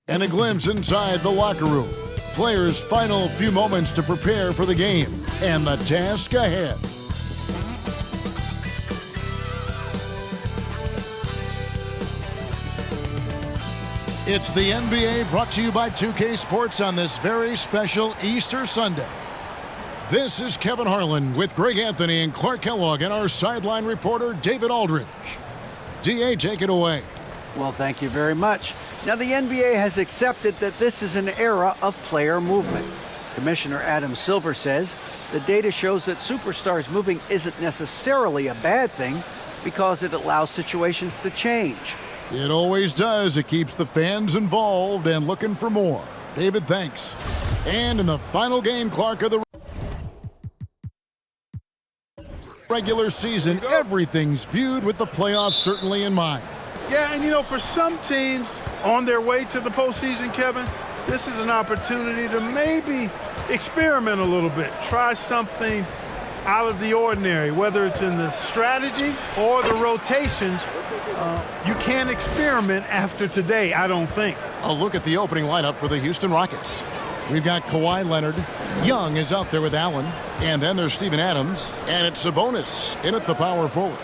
And a glimpse inside the locker room. Players' final few moments to prepare for the game and the task ahead. It's the NBA brought to you by 2K Sports on this very special Easter Sunday. This is Kevin Harlan with Greg Anthony and Clark Kellogg and our sideline reporter David Aldridge. DA, take it away. Well, thank you very much. Now, the NBA has accepted that this is an era of player movement. Commissioner Adam Silver says the data shows that superstars moving isn't necessarily a bad thing because it allows situations to change. It always does. It keeps the fans involved and looking for more. David, thanks. And in the final game, Clark, of the regular season, everything's viewed with the playoffs certainly in mind. Yeah, and you know, for some teams on their way to the postseason, Kevin, this is an opportunity to maybe experiment a little bit, try something out of the ordinary, whether it's in the strategy or the rotations. You can't experiment after today, I don't think. A look at the opening lineup for the Houston Rockets. We've got Kawhi Leonard. Young is out there with Allen. And then there's Steven Adams. And it's Sabonis in at the power forward.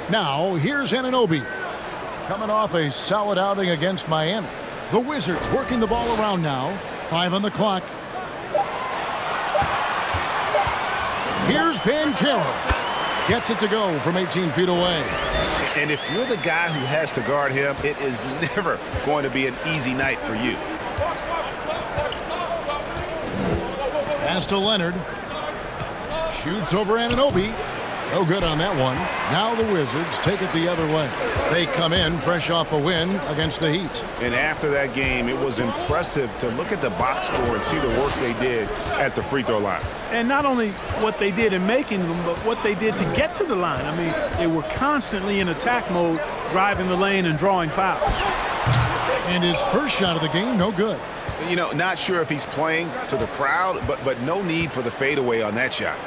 Now, here's Anunoby. Coming off a solid outing against Miami. The Wizards working the ball around now. 5 on the clock. Here's Banchero. Gets it to go from 18 feet away. And if you're the guy who has to guard him, it is never going to be an easy night for you. Pass to Leonard. Shoots over Anunoby. No good on that one. Now the Wizards take it the other way. They come in fresh off a win against the Heat. And after that game, it was impressive to look at the box score and see the work they did at the free throw line. And not only what they did in making them, but what they did to get to the line. I mean, they were constantly in attack mode, driving the lane and drawing fouls. And his first shot of the game, no good. You know, not sure if he's playing to the crowd, but no need for the fadeaway on that shot.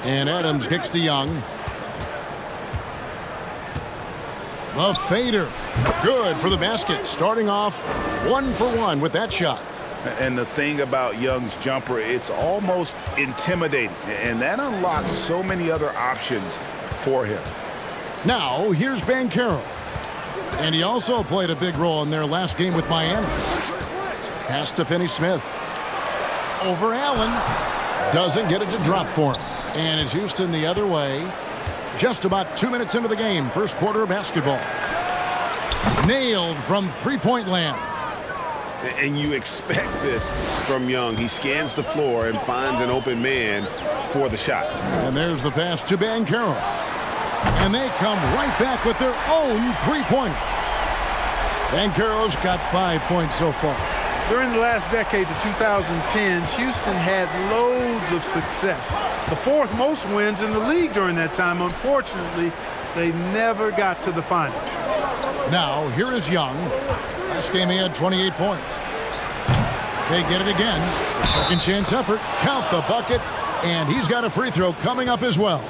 And Adams kicks to Young. The fader. Good for the basket. Starting off 1 for 1 with that shot. And the thing about Young's jumper, it's almost intimidating. And that unlocks so many other options for him. Now, here's Banchero. And he also played a big role in their last game with Miami. Pass to Finney-Smith. Over Allen. Doesn't get it to drop for him. And it's Houston the other way. Just about 2 minutes into the game. First quarter of basketball. Nailed from three-point land. And you expect this from Young. He scans the floor and finds an open man for the shot. And there's the pass to Banchero. And they come right back with their own three-pointer. Banchero's got 5 points so far. During the last decade, the 2010s, Houston had loads of success. The fourth most wins in the league during that time. Unfortunately, they never got to the finals. Now, here is Young. Last game he had 28 points. They get it again. A second chance effort. Count the bucket. And he's got a free throw coming up as well.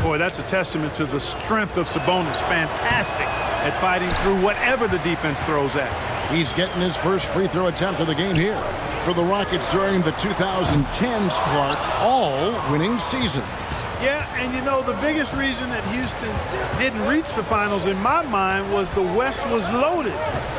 Boy, that's a testament to the strength of Sabonis. Fantastic at fighting through whatever the defense throws at. He's getting his first free throw attempt of the game here. For the Rockets during the 2010s, Clark, all winning seasons. Yeah, and you know, the biggest reason that Houston didn't reach the finals in my mind was the West was loaded.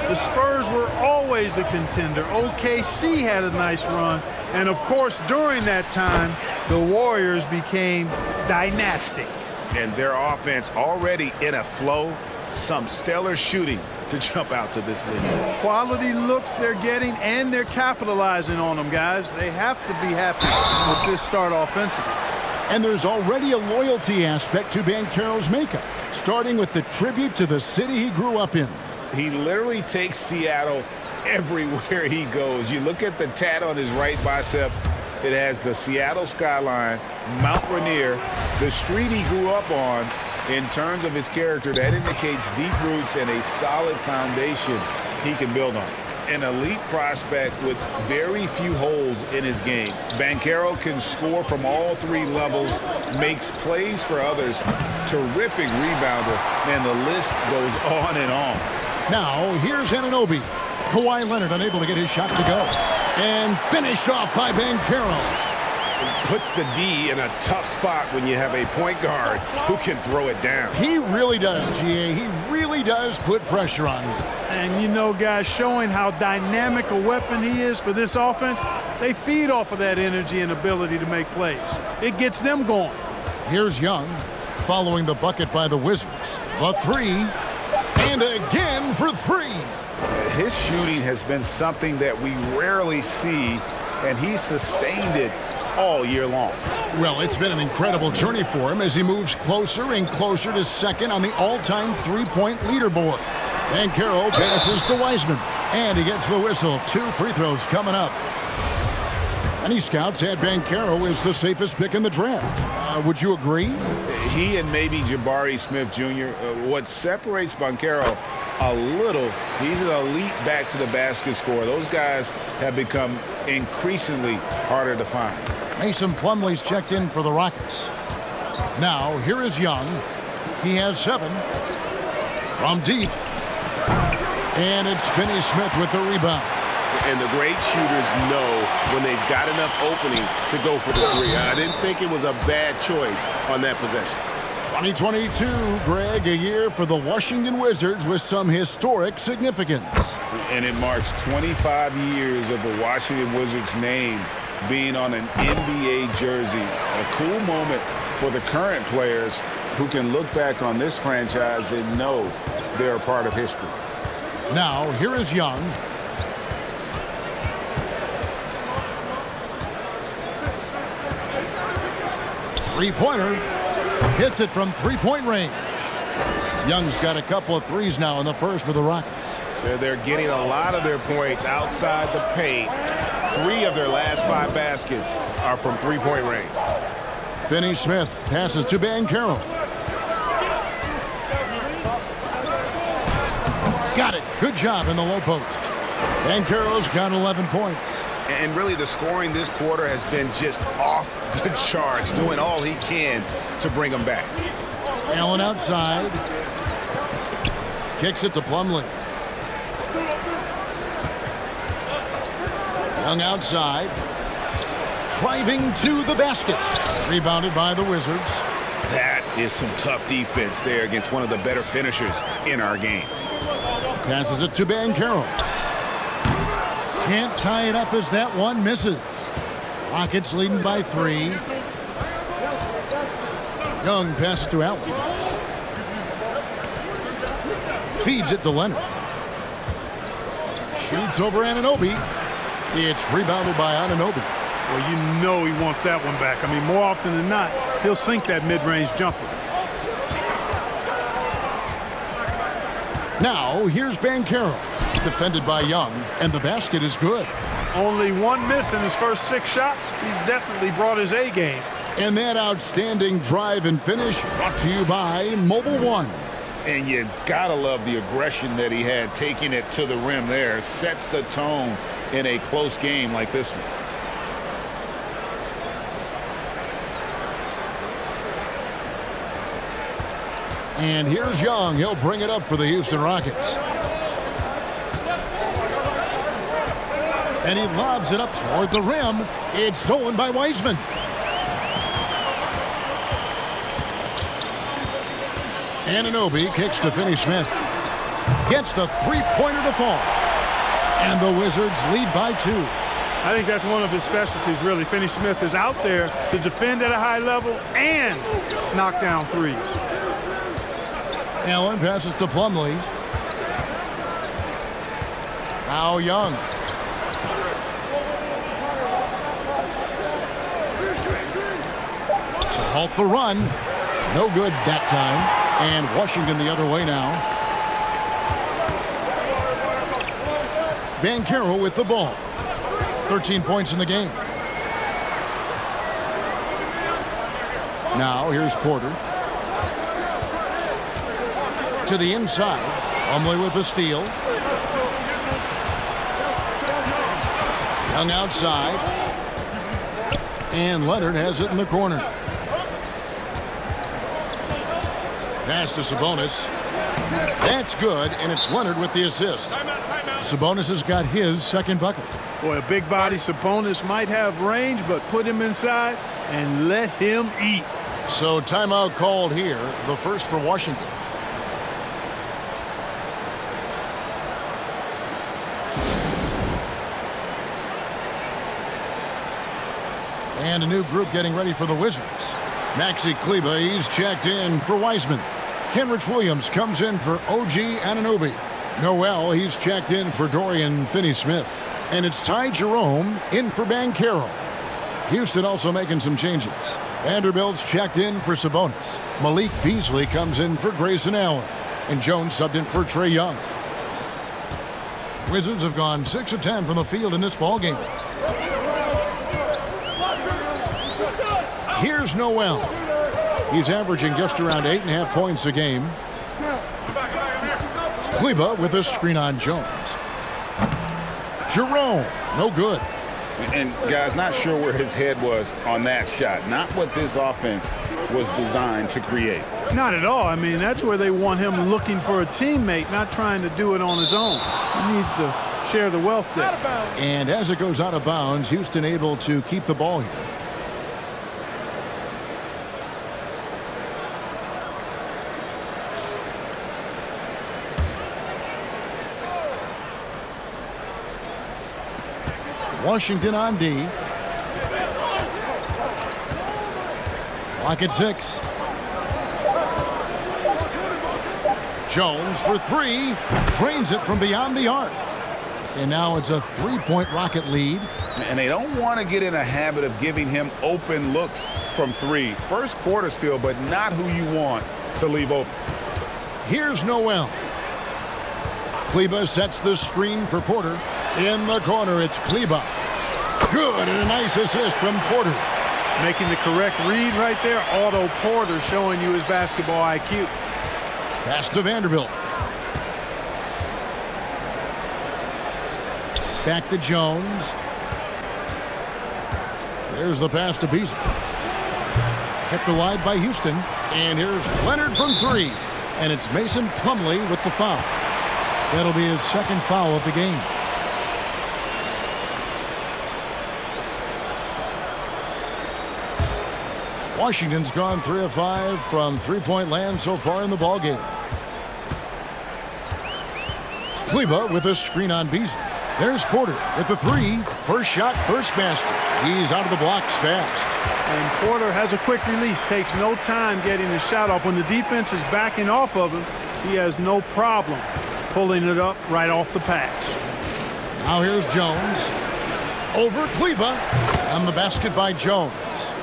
The Spurs were always a contender. OKC had a nice run. And of course, during that time, the Warriors became dynastic. And their offense already in a flow, some stellar shooting to jump out to this league. Quality looks they're getting, and they're capitalizing on them, guys. They have to be happy with this start offensively. And there's already a loyalty aspect to Banchero's makeup, starting with the tribute to the city he grew up in. He literally takes Seattle everywhere he goes. You look at the tat on his right bicep. It has the Seattle skyline, Mount Rainier, the street he grew up on. In terms of his character, that indicates deep roots and a solid foundation he can build on. An elite prospect with very few holes in his game. Banchero can score from all three levels, makes plays for others, terrific rebounder, and the list goes on and on. Now, here's Anunoby. Kawhi Leonard unable to get his shot to go. And finished off by Banchero. Puts the D in a tough spot when you have a point guard who can throw it down. He really does, GA. He really does put pressure on you. And you know, guys, showing how dynamic a weapon he is for this offense, they feed off of that energy and ability to make plays. It gets them going. Here's Young, following the bucket by the Wizards. The three, and again for three. His shooting has been something that we rarely see, and he's sustained it all year long. Well, it's been an incredible journey for him as he moves closer and closer to second on the all-time three-point leaderboard. Banchero passes to Wiseman, and he gets the whistle. 2 free throws coming up. Many scouts had Banchero as the safest pick in the draft. Would you agree? He and maybe Jabari Smith Jr. What separates Banchero a little, he's an elite back to the basket scorer. Those guys have become increasingly harder to find. Mason Plumlee's checked in for the Rockets. Now, here is Young. He has 7 from deep. And it's Finney Smith with the rebound. And the great shooters know when they've got enough opening to go for the three. I didn't think it was a bad choice on that possession. 2022, Greg, a year for the Washington Wizards with some historic significance. And it marks 25 years of the Washington Wizards name being on an NBA jersey. A cool moment for the current players who can look back on this franchise and know they're a part of history. Now, here is Young. Three-pointer. Hits it from three-point range. Young's got a couple of threes now in the first for the Rockets. They're getting a lot of their points outside the paint. 3 of their last 5 baskets are from three-point range. Finney Smith passes to Banchero. Got it. Good job in the low post. Banchero's got 11 points. And really the scoring this quarter has been just off the charts, doing all he can to bring them back. Allen outside. Kicks it to Plumlee. Young outside. Driving to the basket. Rebounded by the Wizards. That is some tough defense there against one of the better finishers in our game. Passes it to Banchero. Can't tie it up as that one misses. Rockets leading by 3. Young passes to Allen. Feeds it to Leonard. Shoots over Anunoby. It's rebounded by Anunoby. Well, you know he wants that one back. I mean, more often than not, he'll sink that mid-range jumper. Now, here's Banchero. Defended by Young, and the basket is good. Only 1 miss in his first 6 shots. He's definitely brought his A game. And that outstanding drive and finish brought to you by Mobile One. And you gotta love the aggression that he had, taking it to the rim there. Sets the tone in a close game like this one. And here's Young. He'll bring it up for the Houston Rockets. And he lobs it up toward the rim. It's stolen by Wiseman. Anunoby kicks to Finney Smith. Gets the three-pointer to fall. And the Wizards lead by 2. I think that's one of his specialties, really. Finney Smith is out there to defend at a high level and knock down threes. Allen passes to Plumlee. Now Young. To halt the run. No good that time. And Washington the other way now. Banchero with the ball. 13 points in the game. Now here's Porter. To the inside. Plumlee with the steal. Young outside. And Leonard has it in the corner. Pass to Sabonis. That's good, and it's Leonard with the assist. Sabonis has got his second bucket. Boy, a big body Sabonis might have range, but put him inside and let him eat. So timeout called here, the first for Washington. And a new group getting ready for the Wizards. Maxi Kleber, he's checked in for Wiseman. Kenrich Williams comes in for OG Anunoby. Noel, he's checked in for Dorian Finney-Smith. And it's Ty Jerome in for Banchero. Houston also making some changes. Vanderbilt's checked in for Sabonis. Malik Beasley comes in for Grayson Allen. And Jones subbed in for Trae Young. Wizards have gone 6 of 10 from the field in this ballgame. Here's Noel. He's averaging just around 8.5 points a game. Kleber with a screen on Jones. Jerome, no good. And, guys, not sure where his head was on that shot. Not what this offense was designed to create. Not at all. I mean, that's where they want him looking for a teammate, not trying to do it on his own. He needs to share the wealth there. And as it goes out of bounds, Houston able to keep the ball here. Washington on D. Clock at 6. Jones for 3. Drains it from beyond the arc. And now it's a 3-point Rocket lead. And they don't want to get in a habit of giving him open looks from 3. First quarter still, but not who you want to leave open. Here's Noel. Kleber sets the screen for Porter. In the corner, it's Kleber. Good, and a nice assist from Porter. Making the correct read right there. Otto Porter showing you his basketball IQ. Pass to Vanderbilt. Back to Jones. There's the pass to Beasley. Kept alive by Houston. And here's Leonard from 3. And it's Mason Plumlee with the foul. That'll be his second foul of the game. Washington's gone 3 of 5 from three-point land so far in the ballgame. Kleber with a screen on Beasley. There's Porter with the 3. First shot, first basket. He's out of the blocks fast. And Porter has a quick release. Takes no time getting the shot off. When the defense is backing off of him, he has no problem pulling it up right off the pass. Now here's Jones. Over Kleber. And the basket by Jones.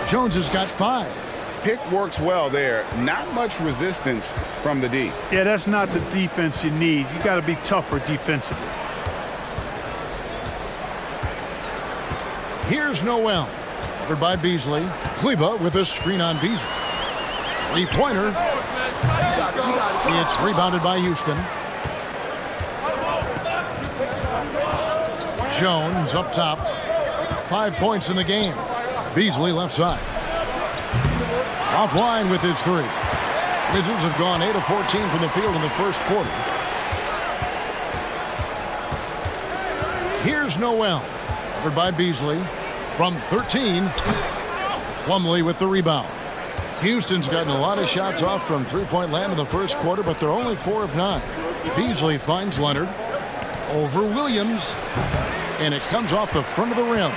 Jones has got 5. Pick works well there. Not much resistance from the D. Yeah, that's not the defense you need. You got to be tougher defensively. Here's Noel. Covered by Beasley. Kleber with a screen on Beasley. Three-pointer. It's rebounded by Houston. Jones up top. 5 points in the game. Beasley left side. Offline with his 3. Wizards have gone 8 of 14 from the field in the first quarter. Here's Noel. Covered by Beasley. From 13. Plumlee with the rebound. Houston's gotten a lot of shots off from three-point land in the first quarter, but they're only 4 of 9. Beasley finds Leonard. Over Williams. And it comes off the front of the rim.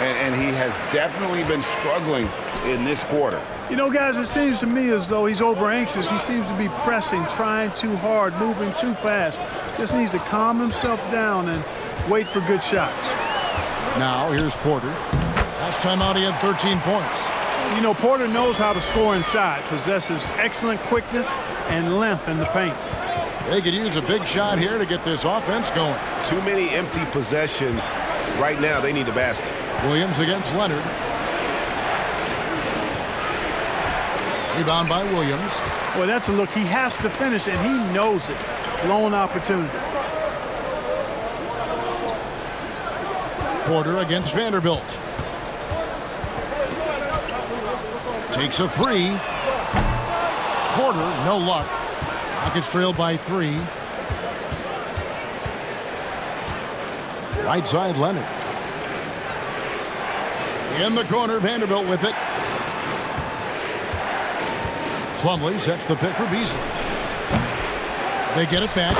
And he has definitely been struggling in this quarter. You know, guys, it seems to me as though he's over anxious. He seems to be pressing, trying too hard, moving too fast. Just needs to calm himself down and wait for good shots. Now here's Porter. Last time out he had 13 points. You know, Porter knows how to score inside, possesses excellent quickness and length in the paint. They could use a big shot here to get this offense going. Too many empty possessions. Right now, they need the basket. Williams against Leonard. Rebound by Williams. Boy, that's a look. He has to finish, and he knows it. Blown opportunity. Porter against Vanderbilt. Takes a 3. Porter, no luck. Rockets trailed by 3. Right side, Leonard. In the corner, Vanderbilt with it. Plumlee sets the pick for Beasley. They get it back.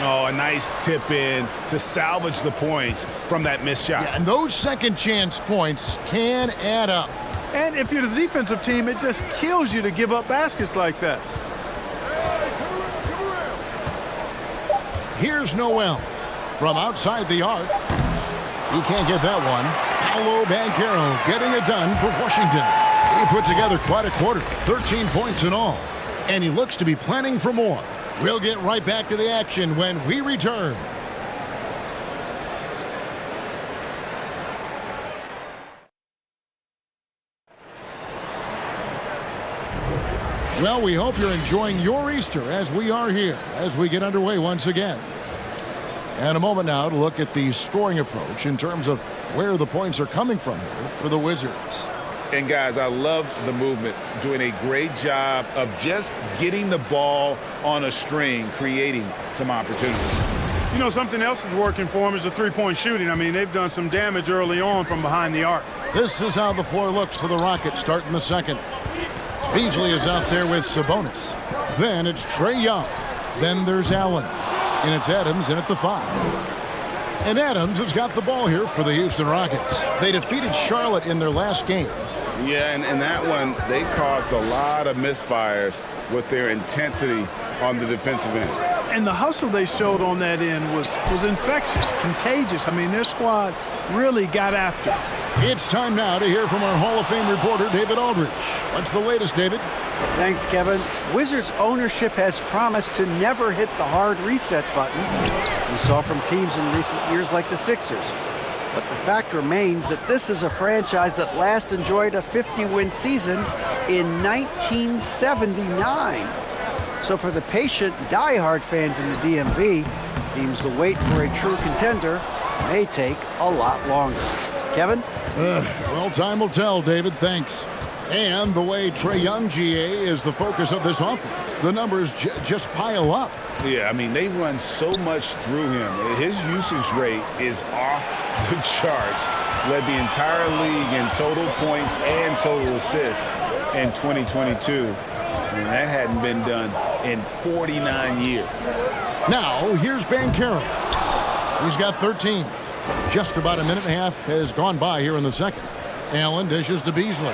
Oh, a nice tip in to salvage the points from that missed shot. Yeah, and those second chance points can add up. And if you're the defensive team, it just kills you to give up baskets like that. Here's Noel from outside the arc. He can't get that one. Paolo Banchero getting it done for Washington. He put together quite a quarter, 13 points in all. And he looks to be planning for more. We'll get right back to the action when we return. Well, we hope you're enjoying your Easter as we are here as we get underway once again. And a moment now to look at the scoring approach in terms of where the points are coming from here for the Wizards. And guys, I love the movement, doing a great job of just getting the ball on a string, creating some opportunities. You know, something else that's working for them is the three-point shooting. I mean, they've done some damage early on from behind the arc. This is how the floor looks for the Rockets starting the second. Beasley is out there with Sabonis. Then it's Trae Young. Then there's Allen. And it's Adams in at the 5. And Adams has got the ball here for the Houston Rockets. They defeated Charlotte in their last game. Yeah, and that one, they caused a lot of misfires with their intensity on the defensive end. And the hustle they showed on that end was infectious, contagious. I mean, their squad really got after it. It's time now to hear from our Hall of Fame reporter, David Aldridge. What's the latest, David? Thanks, Kevin. Wizards ownership has promised to never hit the hard reset button we saw from teams in recent years like the Sixers. But the fact remains that this is a franchise that last enjoyed a 50-win season in 1979. So for the patient, die-hard fans in the DMV, it seems the wait for a true contender may take a lot longer. Kevin? Well, time will tell, David. Thanks. And the way Trae Young, GA, is the focus of this offense. The numbers just pile up. Yeah, I mean, they run so much through him. His usage rate is off the charts. Led the entire league in total points and total assists in 2022. And that hadn't been done in 49 years. Now, here's Banchero. He's got 13. Just about a minute and a half has gone by here in the second. Allen dishes to Beasley.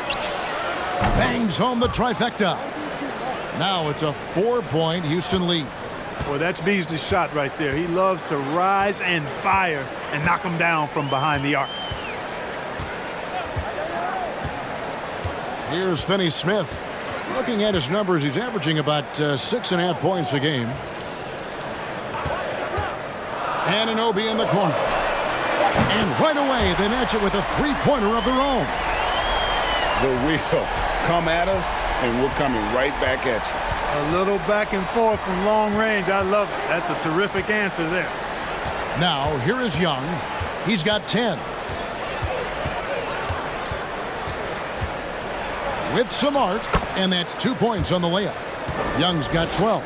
Bangs home the trifecta. Now it's a 4-point Houston lead. Well, that's Beasley's shot right there. He loves to rise and fire and knock them down from behind the arc. Here's Finney Smith. Looking at his numbers, he's averaging about 6.5 points a game. Anunoby in the corner. And right away, they match it with a three-pointer of their own. The wheel. Come at us, and we're coming right back at you. A little back and forth from long range. I love it. That's a terrific answer there. Now, here is Young. He's got 10. With some arc, and that's 2 points on the layup. Young's got 12.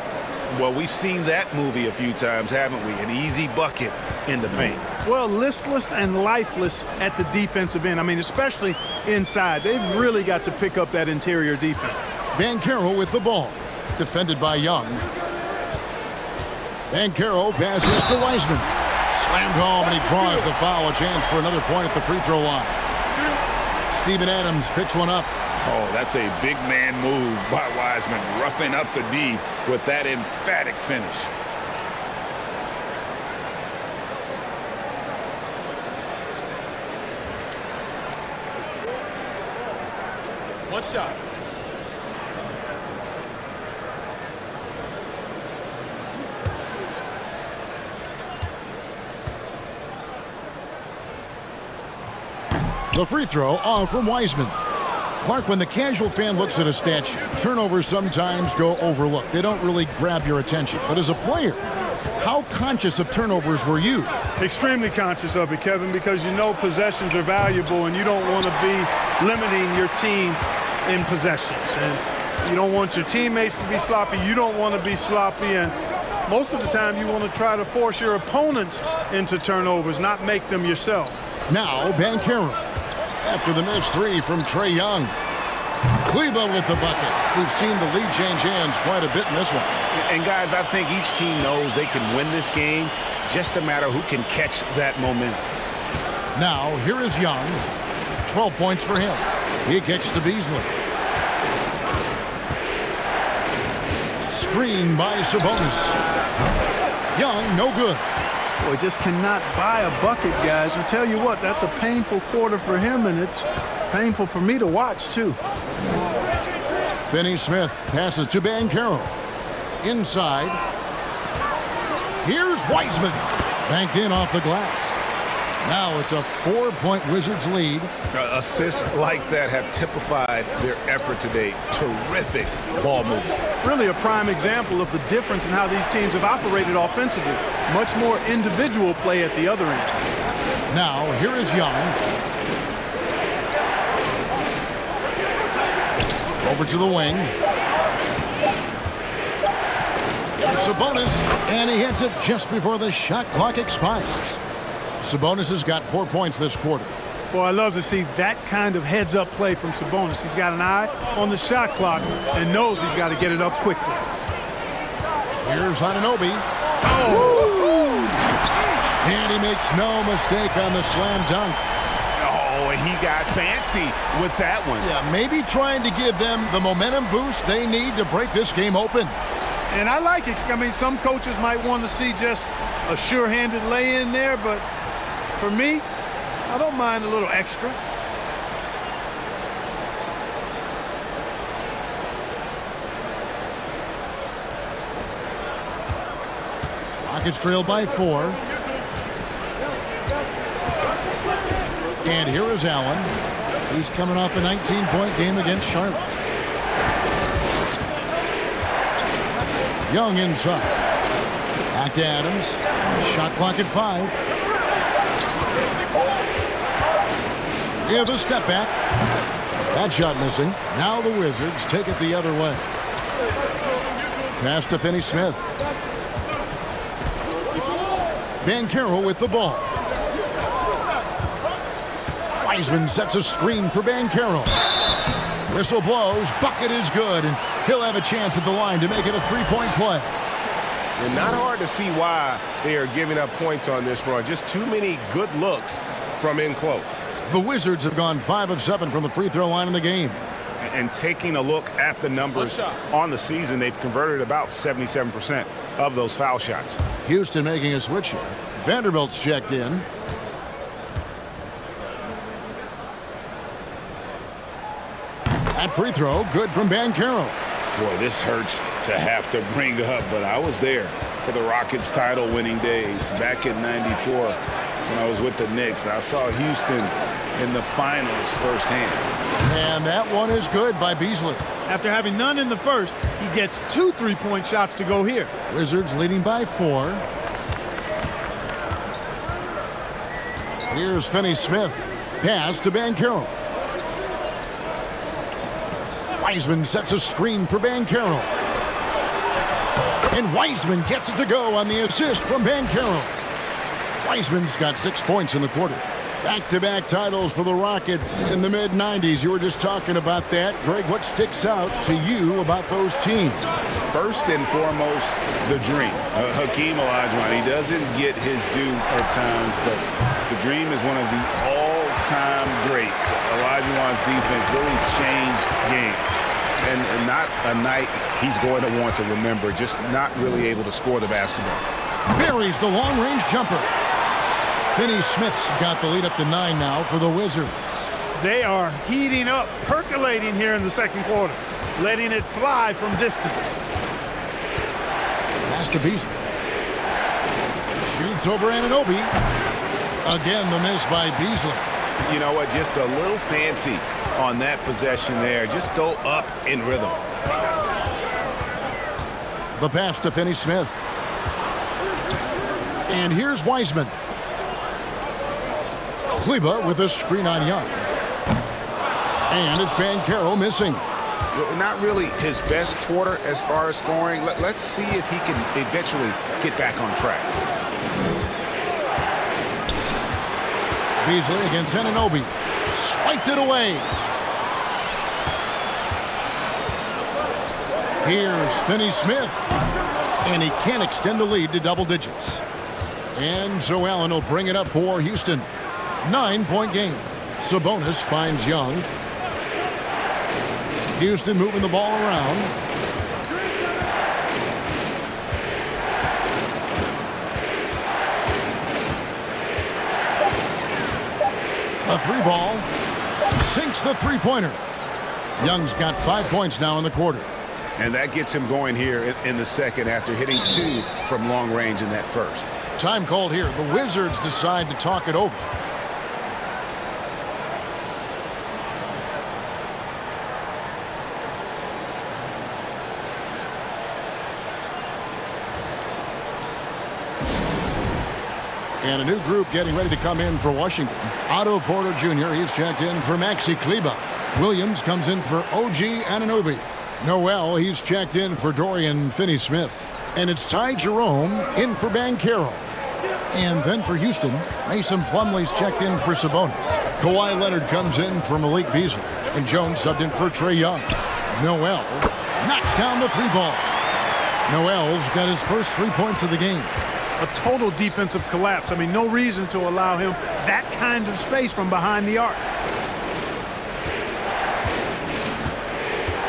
Well, we've seen that movie a few times, haven't we? An easy bucket in the paint. Well, listless and lifeless at the defensive end. I mean, especially inside. They've really got to pick up that interior defense. Banchero with the ball. Defended by Young. Banchero passes to Wiseman. Slammed home, and he draws the foul. A chance for another point at the free throw line. Steven Adams picks one up. Oh, that's a big man move by Wiseman, roughing up the D with that emphatic finish. One shot. The free throw off from Wiseman. Clark, when the casual fan looks at a stat sheet, turnovers sometimes go overlooked. They don't really grab your attention. But as a player, how conscious of turnovers were you? Extremely conscious of it, Kevin, because you know possessions are valuable and you don't want to be limiting your team in possessions. And You don't want your teammates to be sloppy. You don't want to be sloppy. And most of the time, you want to try to force your opponents into turnovers, not make them yourself. Now, Banchero. After the missed three from Trae Young. Kleba with the bucket. We've seen the lead change hands quite a bit in this one. And, guys, I think each team knows they can win this game. Just a matter who can catch that momentum. Now, here is Young. 12 points for him. He kicks to Beasley. Screen by Sabonis. Young, no good. Boy, just cannot buy a bucket, guys. I tell you what, that's a painful quarter for him, and it's painful for me to watch, too. Finney-Smith passes to Banchero. Inside. Here's Wiseman. Banked in off the glass. Now it's a 4-point Wizards lead. Assists like that have typified their effort today. Terrific ball movement. Really a prime example of the difference in how these teams have operated offensively. Much more individual play at the other end. Now, here is Young. Over to the wing. Sabonis, and he hits it just before the shot clock expires. Sabonis has got 4 points this quarter. Boy, I love to see that kind of heads-up play from Sabonis. He's got an eye on the shot clock and knows he's got to get it up quickly. Here's Anunoby. Oh! And he makes no mistake on the slam dunk. Oh, and he got fancy with that one. Yeah, maybe trying to give them the momentum boost they need to break this game open. And I like it. I mean, some coaches might want to see just a sure-handed lay-in there, but for me, I don't mind a little extra. Rockets trail by 4. And here is Allen. He's coming off a 19-point game against Charlotte. Young inside. Back to Adams. Shot clock at 5. Yeah, the step back. That shot missing. Now the Wizards take it the other way. Pass to Finney-Smith. Banchero with the ball. Wiseman sets a screen for Banchero. Whistle blows. Bucket is good, and he'll have a chance at the line to make it a 3-point play. And not hard to see why they are giving up points on this run. Just too many good looks from in close. The Wizards have gone 5 of 7 from the free throw line in the game. And taking a look at the numbers on the season, they've converted about 77% of those foul shots. Houston making a switch here. Vanderbilt's checked in. That free throw, good from Banchero. Boy, this hurts to have to bring up, but I was there for the Rockets title-winning days back in '94 when I was with the Knicks. I saw Houston in the finals firsthand. And that one is good by Beasley. After having none in the first, he gets 2 3-point shots to go here. Wizards leading by 4. Here's Finney-Smith. Pass to Banchero. Wiseman sets a screen for Banchero. And Wiseman gets it to go on the assist from Banchero. Wiseman's got 6 points in the quarter. Back-to-back titles for the Rockets in the mid-90s. You were just talking about that. Greg, what sticks out to you about those teams? First and foremost, the dream. Hakeem Olajuwon, he doesn't get his due at times, but the dream is one of the all-time greats. Olajuwon's defense really changed games. And not a night he's going to want to remember, just not really able to score the basketball. Buries the long-range jumper. Finney-Smith's got the lead up to 9 now for the Wizards. They are heating up, percolating here in the second quarter, letting it fly from distance. Pass to Beasley. Shoots over Anunoby. Again, the miss by Beasley. You know what? Just a little fancy on that possession there. Just go up in rhythm. The pass to Finney-Smith. And here's Wiseman. Kleba with a screen on Young. And it's Banchero missing. Not really his best quarter as far as scoring. Let's see if he can eventually get back on track. Beasley against Anunoby. Swiped it away. Here's Finney-Smith. And he can't extend the lead to double digits. And so Allen will bring it up for Houston. 9-point game. Sabonis finds Young. Houston moving the ball around. A three ball. Sinks the three-pointer. Young's got 5 points now in the quarter. And that gets him going here in the second after hitting 2 from long range in that first. Time called here. The Wizards decide to talk it over. And a new group getting ready to come in for Washington. Otto Porter Jr., he's checked in for Maxi Kleber. Williams comes in for OG Anunoby. Noel, he's checked in for Dorian Finney-Smith. And it's Ty Jerome in for Banchero. And then for Houston, Mason Plumlee's checked in for Sabonis. Kawhi Leonard comes in for Malik Beasley. And Jones subbed in for Trae Young. Noel knocks down the three ball. Noel's got his first 3 points of the game. A total defensive collapse. I mean, no reason to allow him that kind of space from behind the arc.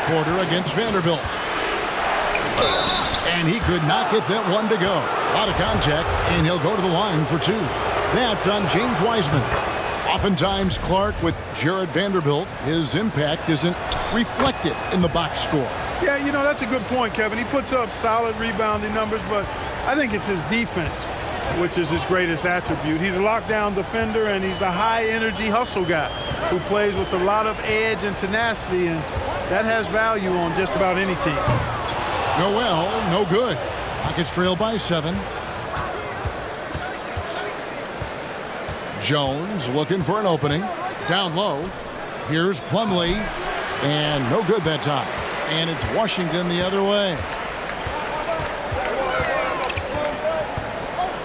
Porter against Vanderbilt. And he could not get that one to go. Out of contact, and he'll go to the line for 2. That's on James Wiseman. Oftentimes, Clark with Jared Vanderbilt, his impact isn't reflected in the box score. Yeah, you know, that's a good point, Kevin. He puts up solid rebounding numbers, but I think it's his defense, which is his greatest attribute. He's a lockdown defender, and he's a high-energy hustle guy who plays with a lot of edge and tenacity, and that has value on just about any team. Noel, no good. Rockets trail by 7. Jones looking for an opening. Down low. Here's Plumlee. And no good that time. And it's Washington the other way.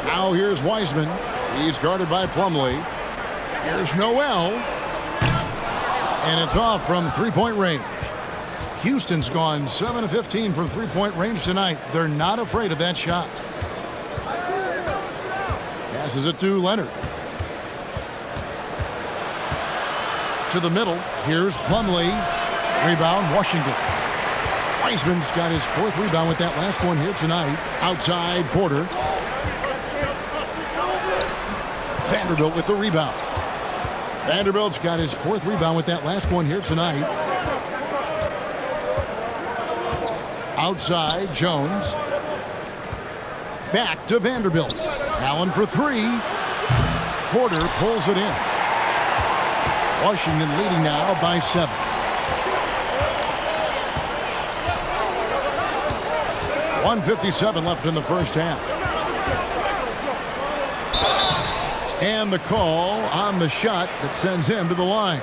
Now here's Wiseman. He's guarded by Plumlee. Here's Noel. And it's off from three-point range. Houston's gone 7 of 15 from three-point range tonight. They're not afraid of that shot. Passes it to Leonard. To the middle. Here's Plumlee. Rebound, Washington. Wiseman's got his 4th rebound with that last one here tonight. Outside, Porter. Vanderbilt with the rebound. Vanderbilt's got his 4th rebound with that last one here tonight. Outside, Jones. Back to Vanderbilt. Allen for 3. Porter pulls it in. Washington leading now by 7. .157 left in the first half. And the call on the shot that sends him to the line.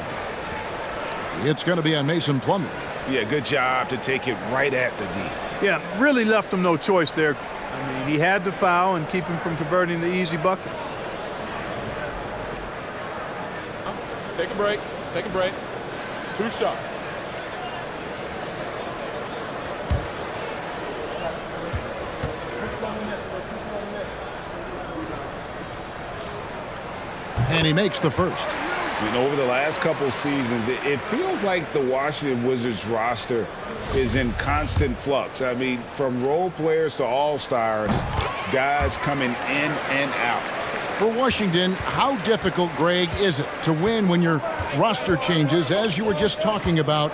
It's going to be on Mason Plumlee. Yeah, good job to take it right at the D. Yeah, really left him no choice there. I mean, he had to foul and keep him from converting the easy bucket. Take a break. Take a break. 2 shots. And he makes the first. You know, over the last couple seasons, it feels like the Washington Wizards roster is in constant flux. I mean, from role players to all-stars, guys coming in and out. For Washington, how difficult, Greg, is it to win when your roster changes, as you were just talking about?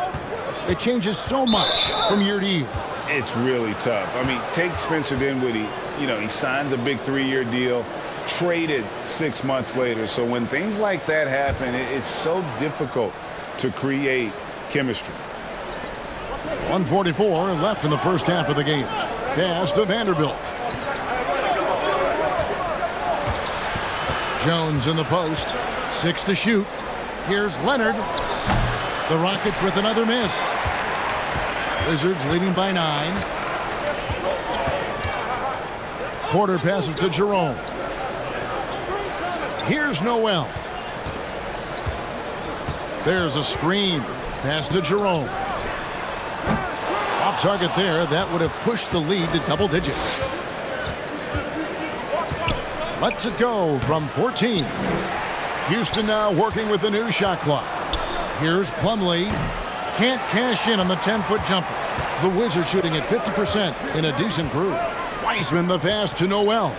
It changes so much from year to year. It's really tough. I mean, take Spencer Dinwiddie. You know, he signs a big 3-year deal, traded 6 months later. So when things like that happen, it's so difficult to create chemistry. 144 left in the first half of the game. Pass to Vanderbilt. Jones in the post. 6 to shoot. Here's Leonard. The Rockets with another miss. Wizards leading by 9. Porter passes to Jerome. Here's Noel. There's a screen. Pass to Jerome. Off target there. That would have pushed the lead to double digits. Lets it go from 14. Houston now working with the new shot clock. Here's Plumlee. Can't cash in on the 10-foot jumper. The Wizards shooting at 50% in a decent groove. Wiseman the pass to Noel.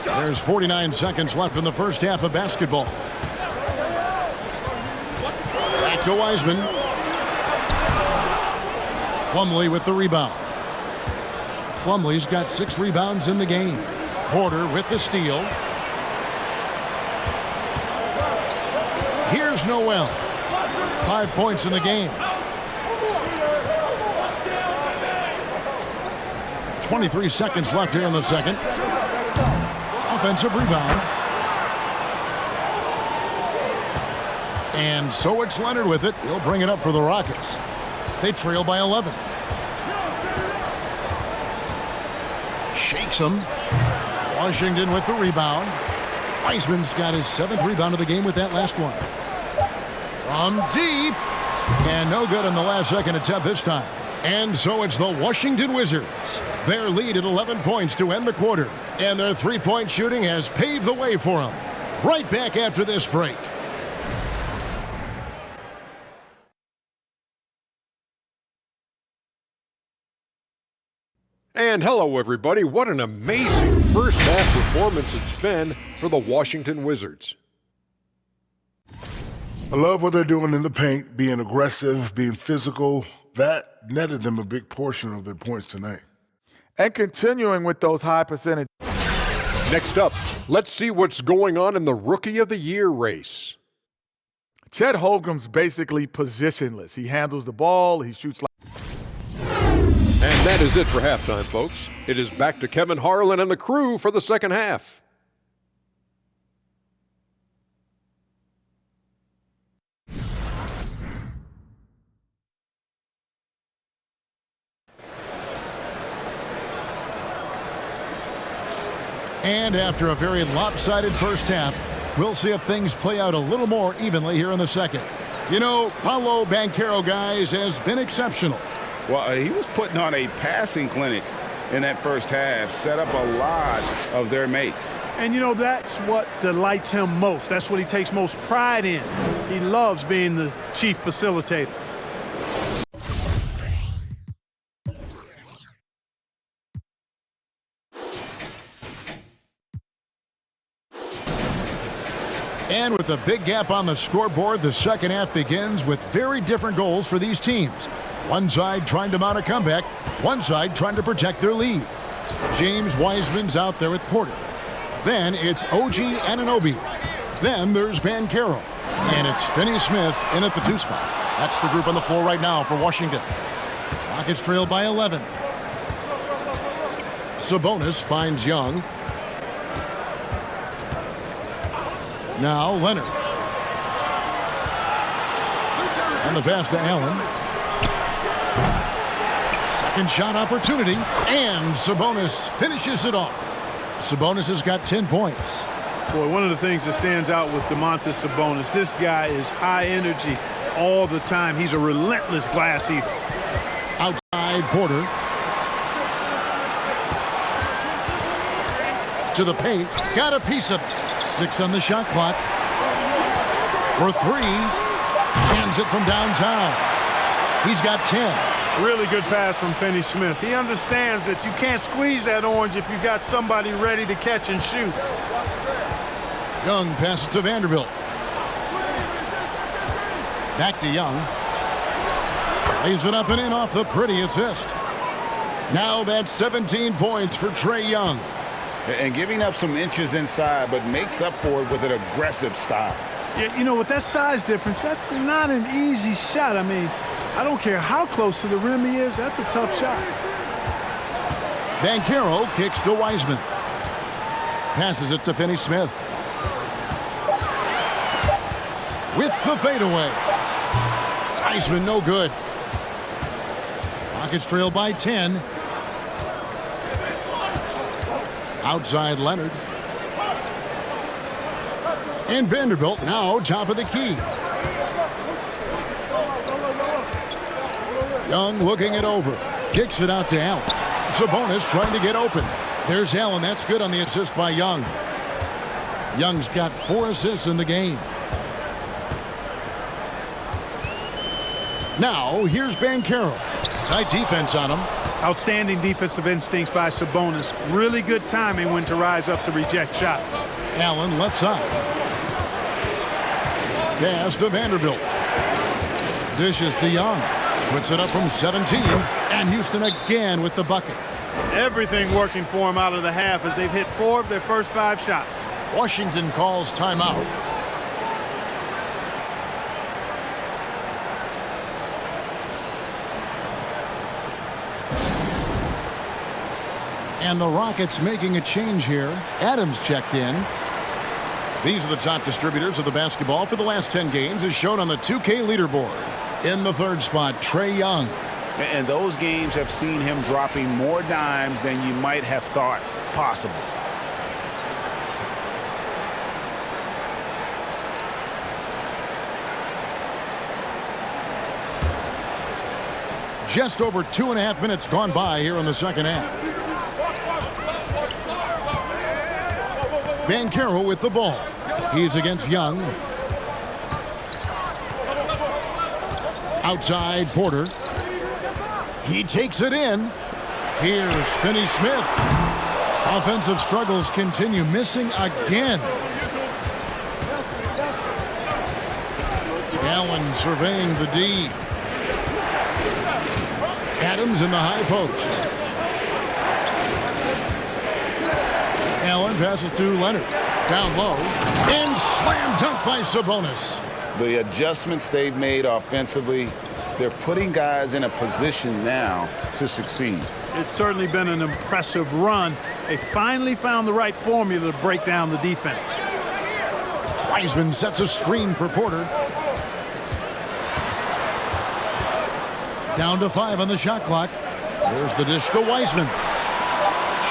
There's 49 seconds left in the first half of basketball. Back to Wiseman. Plumlee with the rebound. Plumlee's got 6 rebounds in the game. Porter with the steal. Here's Noel. 5 points in the game. 23 seconds left here in the second. Offensive rebound. And so it's Leonard with it. He'll bring it up for the Rockets. They trail by 11. Shakes him. Washington with the rebound. Wiseman's got his 7th rebound of the game with that last one. From deep. And no good on the last second attempt this time. And so it's the Washington Wizards. Their lead at 11 points to end the quarter. And their three-point shooting has paved the way for them. Right back after this break. And hello, everybody. What an amazing first half performance it's been for the Washington Wizards. I love what they're doing in the paint, being aggressive, being physical. That netted them a big portion of their points tonight. And continuing with those high percentage. Next up, let's see what's going on in the Rookie of the Year race. Chet Holmgren's basically positionless. He handles the ball, he shoots like... And that is it for halftime, folks. It is back to Kevin Harlan and the crew for the second half. And after a very lopsided first half, we'll see if things play out a little more evenly here in the second. You know, Paolo Banchero, guys, has been exceptional. Well, he was putting on a passing clinic in that first half, set up a lot of their makes. And, you know, that's what delights him most. That's what he takes most pride in. He loves being the chief facilitator. And with a big gap on the scoreboard, the second half begins with very different goals for these teams. One side trying to mount a comeback, one side trying to protect their lead. James Wiseman's out there with Porter. Then it's OG Anunoby. Then there's Banchero. And it's Finney-Smith in at the 2 spot. That's the group on the floor right now for Washington. Rockets trail by 11. Sabonis finds Young. Now Leonard. And the pass to Allen. Second shot opportunity. And Sabonis finishes it off. Sabonis has got 10 points. Boy, one of the things that stands out with Domantas Sabonis, this guy is high energy all the time. He's a relentless glass eater. Outside Porter. To the paint. Got a piece of it. 6 on the shot clock. For 3. Hands it from downtown. He's got 10. Really good pass from Finney-Smith. He understands that you can't squeeze that orange if you got somebody ready to catch and shoot. Young passes to Vanderbilt. Back to Young. Lays it up and in off the pretty assist. Now that's 17 points for Trae Young. And giving up some inches inside, but makes up for it with an aggressive style. Yeah, you know, with that size difference, that's not an easy shot. I mean, I don't care how close to the rim he is, that's a tough shot. Banchero kicks to Wiseman. Passes it to Finney-Smith. With the fadeaway. Wiseman, no good. Rockets trail by 10. Outside Leonard. And Vanderbilt now top of the key. Young looking it over. Kicks it out to Allen. Sabonis trying to get open. There's Allen. That's good on the assist by Young. Young's got 4 assists in the game. Now, here's Banchero. Tight defense on him. Outstanding defensive instincts by Sabonis. Really good timing when to rise up to reject shots. Allen left side. Pass to Vanderbilt. Dishes to Young. Puts it up from 17. And Houston again with the bucket. Everything working for him out of the half as they've hit 4 of their first 5 shots. Washington calls timeout. And the Rockets making a change here. Adams checked in. These are the top distributors of the basketball for the last 10 games as shown on the 2K leaderboard. In the 3rd spot, Trae Young. And those games have seen him dropping more dimes than you might have thought possible. Just over 2.5 minutes gone by here in the second half. Banchero with the ball. He's against Young. Outside Porter. He takes it in. Here's Finney-Smith. Offensive struggles continue. Missing again. Allen surveying the D. Adams in the high post. Allen passes to Leonard. Down low. And slam dunk by Sabonis. The adjustments they've made offensively, they're putting guys in a position now to succeed. It's certainly been an impressive run. They finally found the right formula to break down the defense. Wiseman sets a screen for Porter. Down to 5 on the shot clock. There's the dish to Wiseman.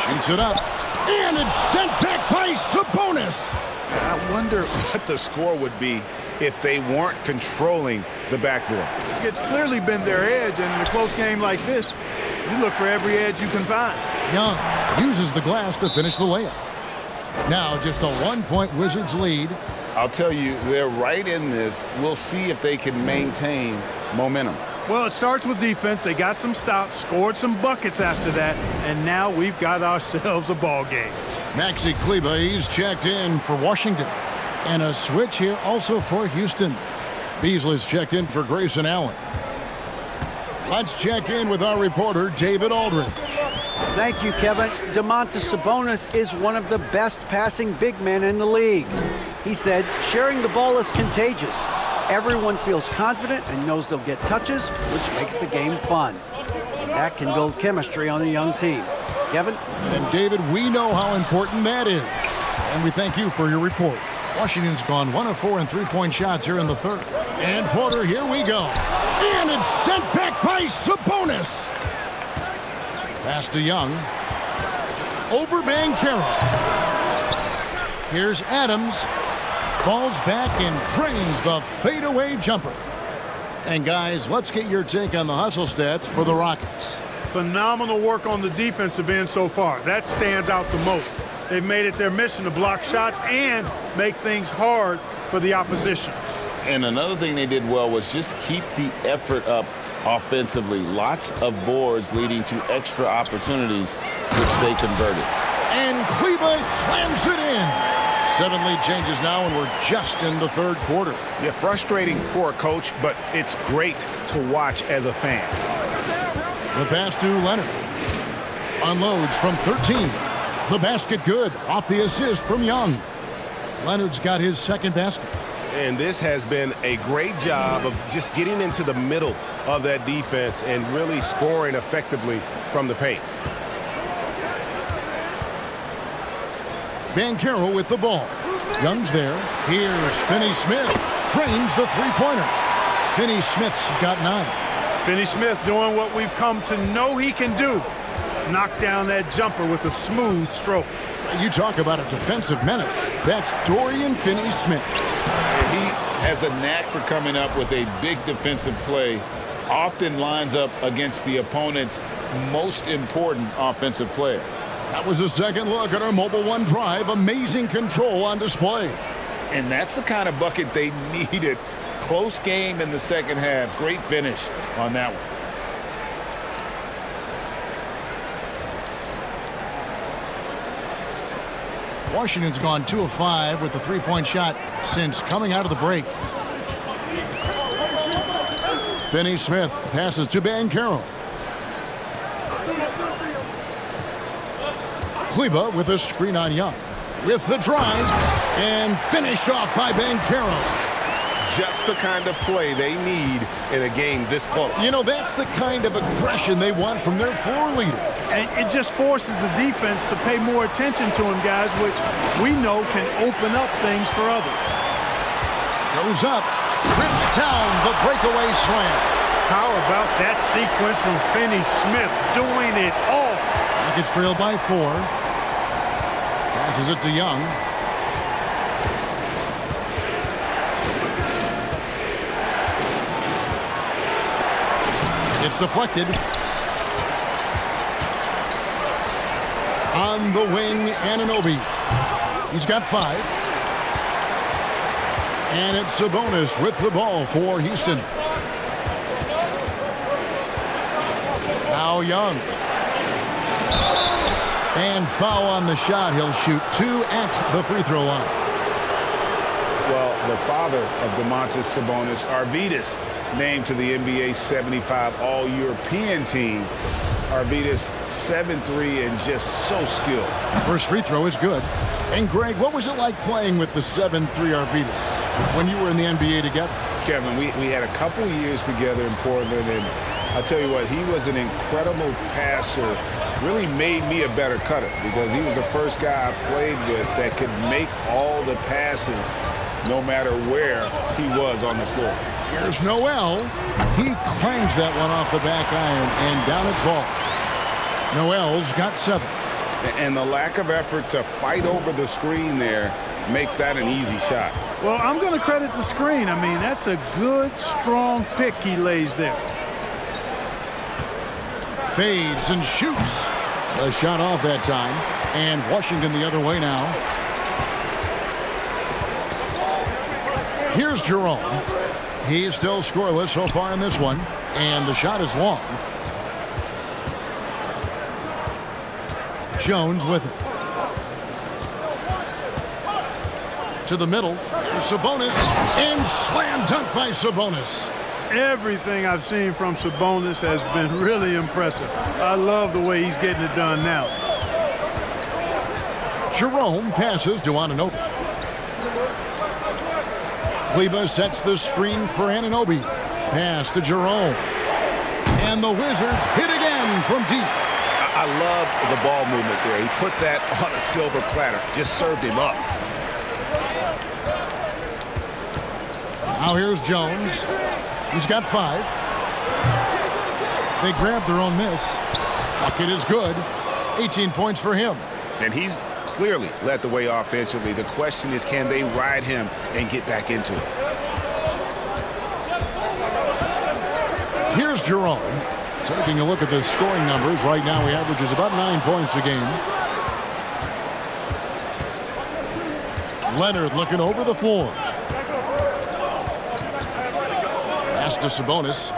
Shoots it up. And it's sent back by Sabonis. I wonder what the score would be if they weren't controlling the backboard. It's clearly been their edge, and in a close game like this, you look for every edge you can find. Young uses the glass to finish the layup. Now just a 1-point Wizards lead. I'll tell you, they're right in this. We'll see if they can maintain momentum. Well, it starts with defense. They got some stops, scored some buckets after that, and now we've got ourselves a ball game. Maxi Kleber, he's checked in for Washington. And a switch here also for Houston. Beasley's checked in for Grayson Allen. Let's check in with our reporter, David Aldridge. Thank you, Kevin. Domantas Sabonis is one of the best passing big men in the league. He said, sharing the ball is contagious. Everyone feels confident and knows they'll get touches, which makes the game fun. And that can build chemistry on a young team. Kevin? And David, we know how important that is. And we thank you for your report. Washington's gone 1 of 4 in 3-point shots here in the 3rd. And Porter, here we go. And it's sent back by Sabonis. Pass to Young. Over Banchero. Here's Adams. Falls back and drains the fadeaway jumper. And guys, let's get your take on the hustle stats for the Rockets. Phenomenal work on the defensive end so far. That stands out the most. They've made it their mission to block shots and make things hard for the opposition. And another thing they did well was just keep the effort up offensively. Lots of boards leading to extra opportunities, which they converted. And Kleber slams it in. 7 lead changes now, and we're just in the 3rd quarter. Yeah, frustrating for a coach, but it's great to watch as a fan. The pass to Leonard. Unloads from 13. The basket good. Off the assist from Young. Leonard's got his 2nd basket. And this has been a great job of just getting into the middle of that defense and really scoring effectively from the paint. Banchero with the ball. Young's there. Here's Finney-Smith. Trains the 3-pointer. Finney Smith's got 9. Finney Smith doing what we've come to know he can do. Knock down that jumper with a smooth stroke. You talk about a defensive menace. That's Dorian Finney-Smith. He has a knack for coming up with a big defensive play. Often lines up against the opponent's most important offensive player. That was a second look at our Mobile One drive. Amazing control on display. And that's the kind of bucket they needed. Close game in the second half. Great finish on that one. Washington's gone 2 of 5 with the three-point shot since coming out of the break. Finney-Smith passes to Banchero. Kleba with a screen on Young. With the drive, and finished off by Banchero. Just the kind of play they need in a game this close. You know, that's the kind of aggression they want from their floor leader. And it just forces the defense to pay more attention to him, guys, which we know can open up things for others. Goes up, rips down the breakaway slam. How about that sequence from Finney-Smith doing it all? Rockets trailed by 4. Passes it to Young. It's deflected. On the wing, Anunoby. He's got 5. And it's Sabonis with the ball for Houston. Now Young. And foul on the shot. He'll shoot 2 at the free throw line. Well, the father of Domantas Sabonis, Arvydas, named to the NBA 75 All-European team. Arvydas 7'3" and just so skilled. First free throw is good. And Greg, what was it like playing with the 7'3" Arvydas when you were in the NBA together? Kevin, we had a couple years together in Portland, and I'll tell you what, he was an incredible passer. Really made me a better cutter because he was the first guy I played with that could make all the passes no matter where he was on the floor. Here's Noel. He clangs that one off the back iron and down it falls. Noel's got 7. And the lack of effort to fight over the screen there makes that an easy shot. Well, I'm going to credit the screen. I mean, that's a good, strong pick he lays there. Fades and shoots. A shot off that time. And Washington the other way now. Here's Jerome. He's still scoreless so far in this one. And the shot is long. Jones with it. To the middle. Here's Sabonis. And slam dunk by Sabonis. Everything I've seen from Sabonis has been really impressive. I love the way he's getting it done now. Jerome passes to Anunoby. Kleba sets the screen for Anunoby. Pass to Jerome. And the Wizards hit again from deep. I love the ball movement there. He put that on a silver platter. Just served him up. Now here's Jones. He's got 5. They grab their own miss. Bucket is good. 18 points for him. And he's clearly led the way offensively. The question is, can they ride him and get back into it? Here's Jerome. Taking a look at the scoring numbers. Right now he averages about 9 points a game. Leonard looking over the floor. Pass to Sabonis.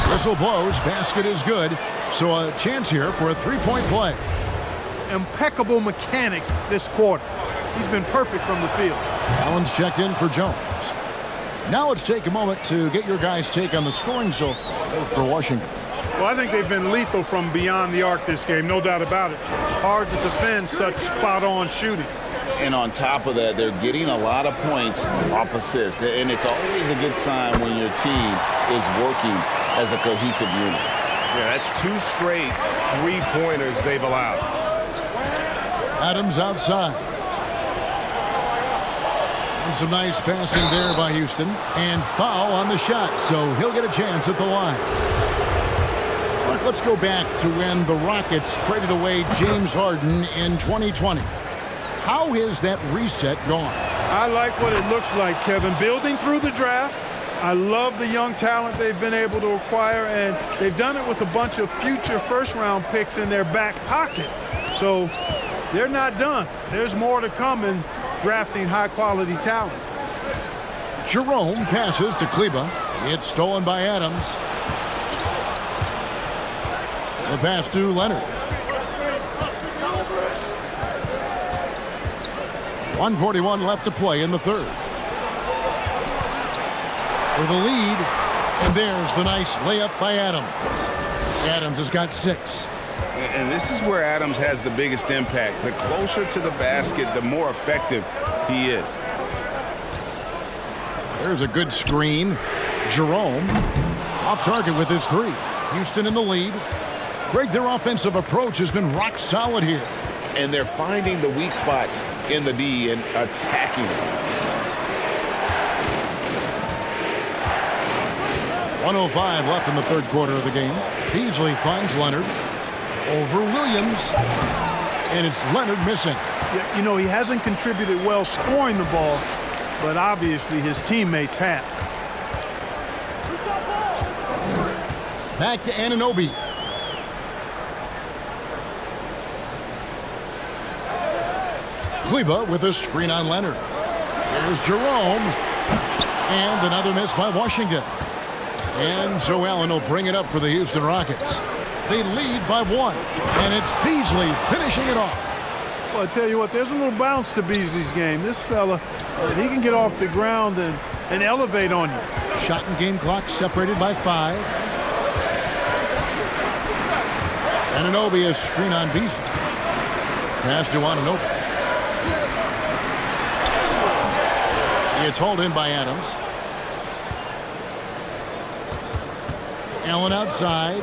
Whistle blows. Basket is good. So a chance here for a three-point play. Impeccable mechanics this quarter. He's been perfect from the field. Allen's checked in for Jones. Now let's take a moment to get your guys' take on the scoring so far for Washington. Well, I think they've been lethal from beyond the arc this game, no doubt about it. Hard to defend such spot-on shooting. And on top of that, they're getting a lot of points off assists. And it's always a good sign when your team is working as a cohesive unit. Yeah, that's 2 straight three-pointers they've allowed. Adams outside. And some nice passing there by Houston. And foul on the shot, so he'll get a chance at the line. Mark, let's go back to when the Rockets traded away James Harden in 2020. How has that reset gone? I like what it looks like, Kevin. Building through the draft. I love the young talent they've been able to acquire, and they've done it with a bunch of future first-round picks in their back pocket. So they're not done. There's more to come in drafting high-quality talent. Jerome passes to Kleba. It's stolen by Adams. The pass to Leonard. 1:41 left to play in the third. For the lead, and there's the nice layup by Adams. Adams has got 6. And this is where Adams has the biggest impact. The closer to the basket, the more effective he is. There's a good screen. Jerome off target with his 3. Houston in the lead. Greg, their offensive approach has been rock solid here. And they're finding the weak spots in the D and attacking them. 1:05 left in the third quarter of the game. Beasley finds Leonard over Williams, and it's Leonard missing. You know, he hasn't contributed well scoring the ball, but obviously his teammates have. Back to Anunoby. Kleba with a screen on Leonard. There's Jerome, and another miss by Washington. And so Allen will bring it up for the Houston Rockets. They lead by 1, and it's Beasley finishing it off. Well, I tell you what, there's a little bounce to Beasley's game. This fella, he can get off the ground and elevate on you. Shot and game clock separated by 5. Anunoby, a screen on Beasley. Pass to Anunoby. It's hauled in by Adams. Allen outside.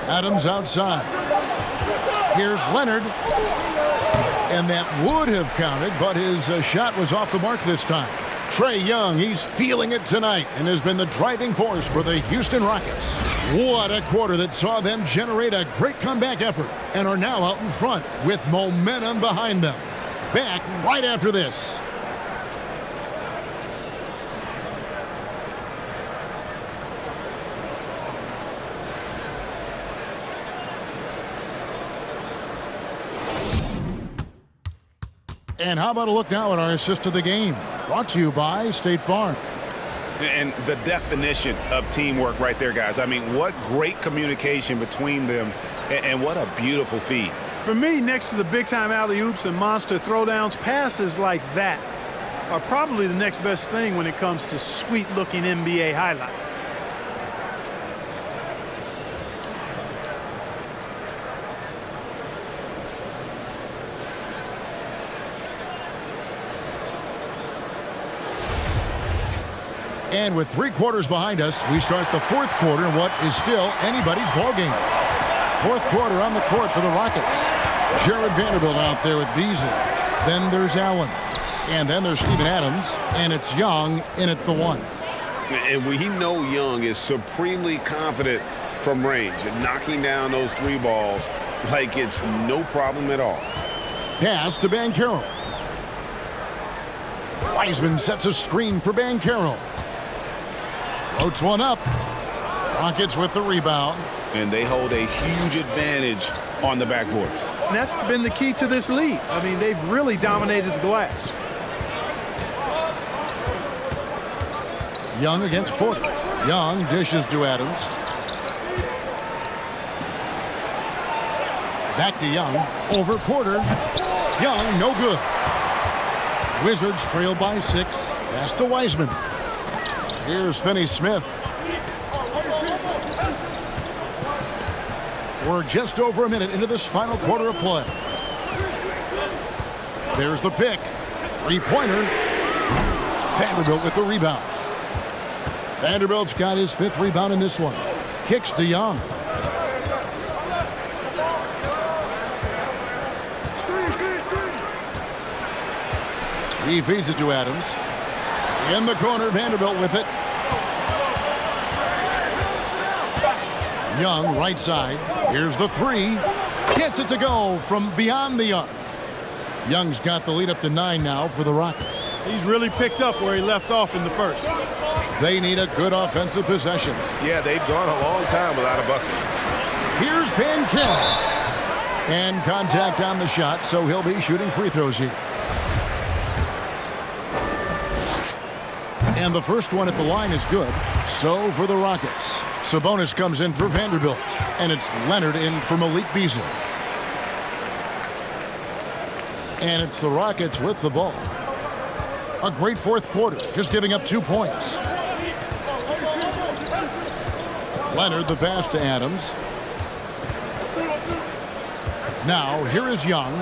Adams outside. Here's Leonard. And that would have counted, but his shot was off the mark this time. Trae Young, he's feeling it tonight and has been the driving force for the Houston Rockets. What a quarter that saw them generate a great comeback effort and are now out in front with momentum behind them. Back right after this. And how about a look now at our assist of the game? Brought to you by State Farm. And the definition of teamwork right there, guys. I mean, what great communication between them, and what a beautiful feed. For me, next to the big-time alley-oops and monster throwdowns, passes like that are probably the next best thing when it comes to sweet-looking NBA highlights. And with 3 quarters behind us, we start the fourth quarter in what is still anybody's ballgame. Fourth quarter on the court for the Rockets. Jared Vanderbilt out there with Beasley. Then there's Allen. And then there's Steven Adams. And it's Young in at the 1. And we know Young is supremely confident from range and knocking down those 3 balls like it's no problem at all. Pass to Banchero. Wiseman sets a screen for Banchero. Floats one up. Rockets with the rebound. And they hold a huge advantage on the backboard. And that's been the key to this lead. I mean, they've really dominated the glass. Young against Porter. Young dishes to Adams. Back to Young. Over Porter. Young, no good. Wizards trail by 6. Pass to Wiseman. Here's Finney-Smith. We're just over a minute into this final quarter of play. There's the pick. 3-pointer. Vanderbilt with the rebound. Vanderbilt's got his 5th rebound in this one. Kicks to Young. He feeds it to Adams. In the corner, Vanderbilt with it. Young, right side. Here's the three. Gets it to go from beyond the arc. Young's got the lead up to 9 now for the Rockets. He's really picked up where he left off in the first. They need a good offensive possession. Yeah, they've gone a long time without a bucket. Here's Banchero. And contact on the shot, so he'll be shooting free throws here. And the first one at the line is good. So for the Rockets, Sabonis comes in for Vanderbilt, and it's Leonard in for Malik Beasley. And it's the Rockets with the ball. A great fourth quarter, just giving up 2 points. Leonard, the pass to Adams. Now, here is Young.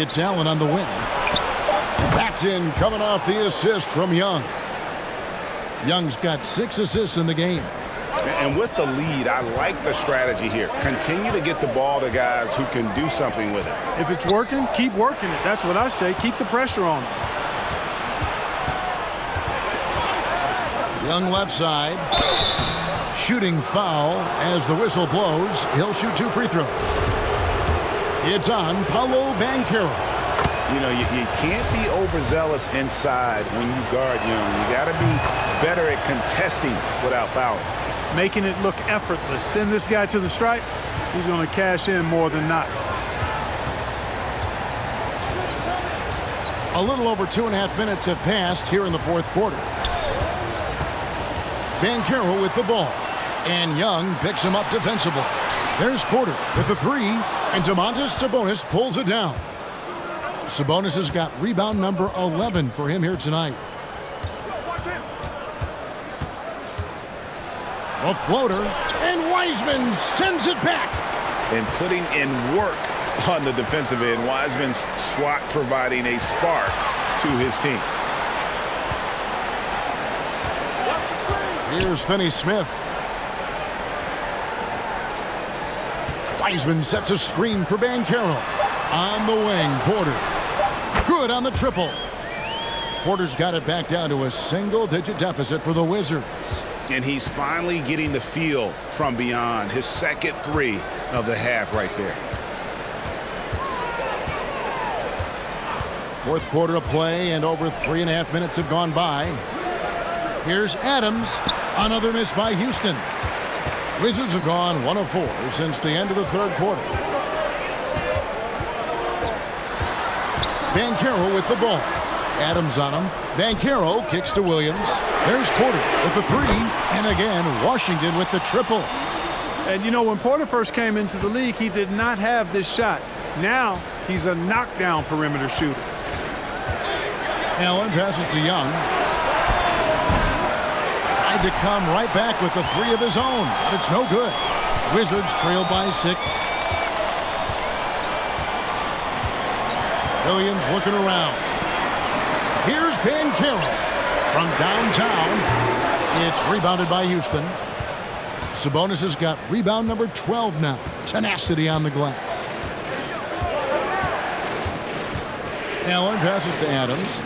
It's Allen on the wing. That's in, coming off the assist from Young. Young's got 6 assists in the game. And with the lead, I like the strategy here. Continue to get the ball to guys who can do something with it. If it's working, keep working it. That's what I say. Keep the pressure on him. Young left side. Shooting foul as the whistle blows. He'll shoot 2 free throws. It's on Paolo Banchero. You know, you can't be overzealous inside when you guard Young. You got to be better at contesting without fouling. Making it look effortless. Send this guy to the stripe. He's going to cash in more than not. A little over 2.5 minutes have passed here in the fourth quarter. Banchero with the ball. And Young picks him up defensively. There's Porter with the three. And Domantas Sabonis pulls it down. Sabonis has got rebound number 11 for him here tonight. A floater, and Wiseman sends it back. And putting in work on the defensive end. Wiseman's swat providing a spark to his team. Here's Finney Smith. Wiseman sets a screen for Banchero. On the wing, Porter. Good on the triple. Porter's got it back down to a single-digit deficit for the Wizards. And he's finally getting the feel from beyond. His second three of the half right there. Fourth quarter of play, and over 3.5 minutes have gone by. Here's Adams. Another miss by Houston. Wizards have gone 1 of 4 since the end of the third quarter. Banchero with the ball. Adams on him. Banchero kicks to Williams. There's Porter with the three. And again, Washington with the triple. And you know, when Porter first came into the league, he did not have this shot. Now, he's a knockdown perimeter shooter. Allen passes to Young. Tried to come right back with the three of his own, but it's no good. Wizards trailed by 6. Williams looking around. Here's Banchero from downtown. It's rebounded by Houston. Sabonis has got rebound number 12 now. Tenacity on the glass. Allen passes to Adams.